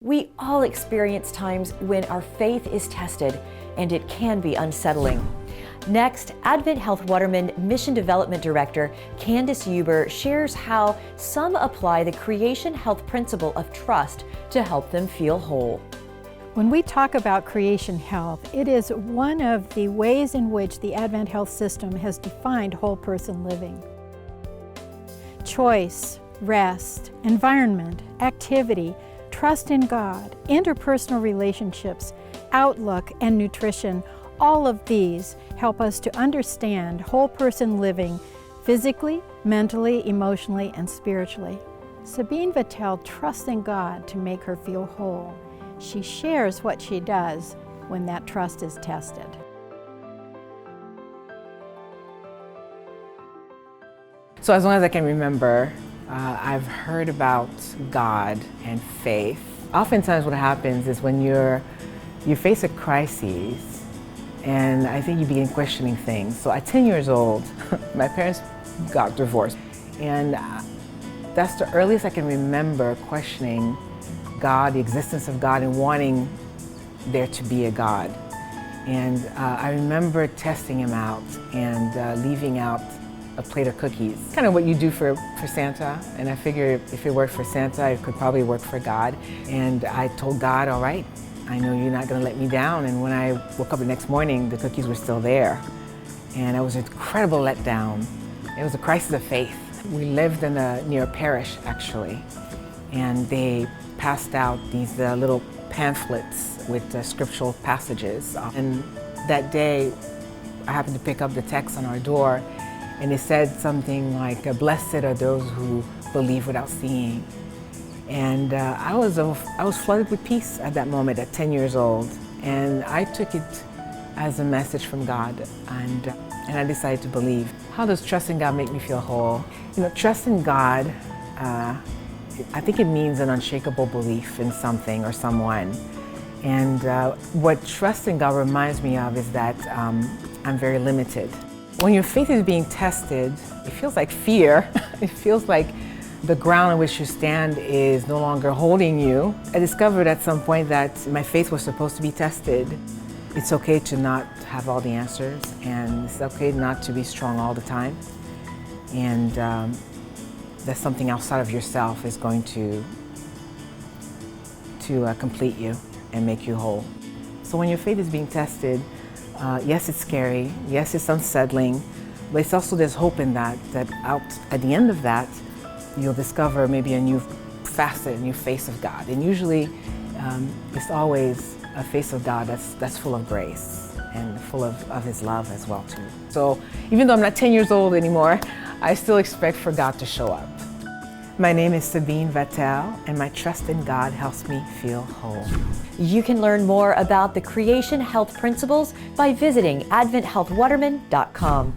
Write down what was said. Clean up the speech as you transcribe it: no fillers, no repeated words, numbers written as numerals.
We all experience times when our faith is tested, and it can be unsettling. Next, AdventHealth Waterman Mission Development Director Candace Huber shares how some apply the creation health principle of trust to help them feel whole. When we talk about creation health, it is one of the ways in which the AdventHealth system has defined whole person living. Choice, rest, environment, activity, trust in God, interpersonal relationships, outlook, and nutrition, all of these help us to understand whole person living physically, mentally, emotionally, and spiritually. Sabine Vatel trusts in God to make her feel whole. She shares what she does when that trust is tested. So as long as I can remember, I've heard about God and faith. Oftentimes what happens is when you face a crisis, and I think you begin questioning things. So at 10 years old, my parents got divorced, and that's the earliest I can remember questioning God, the existence of God, and wanting there to be a God. And I remember testing him out and leaving out a plate of cookies. Kind of what you do for Santa, and I figured if it worked for Santa, it could probably work for God. And I told God, all right, I know you're not gonna let me down. And when I woke up the next morning, the cookies were still there. And it was an incredible letdown. It was a crisis of faith. We lived near a parish, actually, and they passed out these little pamphlets with scriptural passages. And that day, I happened to pick up the text on our door, and it said something like, "Blessed are those who believe without seeing." And I was flooded with peace at that moment at 10 years old. And I took it as a message from God, and I decided to believe. How does trusting God make me feel whole? You know, trusting God, I think it means an unshakable belief in something or someone. And what trusting God reminds me of is that I'm very limited. When your faith is being tested, it feels like fear. It feels like the ground on which you stand is no longer holding you. I discovered at some point that my faith was supposed to be tested. It's okay to not have all the answers, and it's okay not to be strong all the time. And that something outside of yourself is going to complete you and make you whole. So when your faith is being tested, yes, it's scary, yes, it's unsettling, but it's also there's hope in that out at the end of that, you'll discover maybe a new facet, a new face of God. And usually, it's always a face of God that's full of grace and full of his love as well too. So even though I'm not 10 years old anymore, I still expect for God to show up. My name is Sabine Vatel, and my trust in God helps me feel whole. You can learn more about the creation health principles by visiting AdventHealthWaterman.com.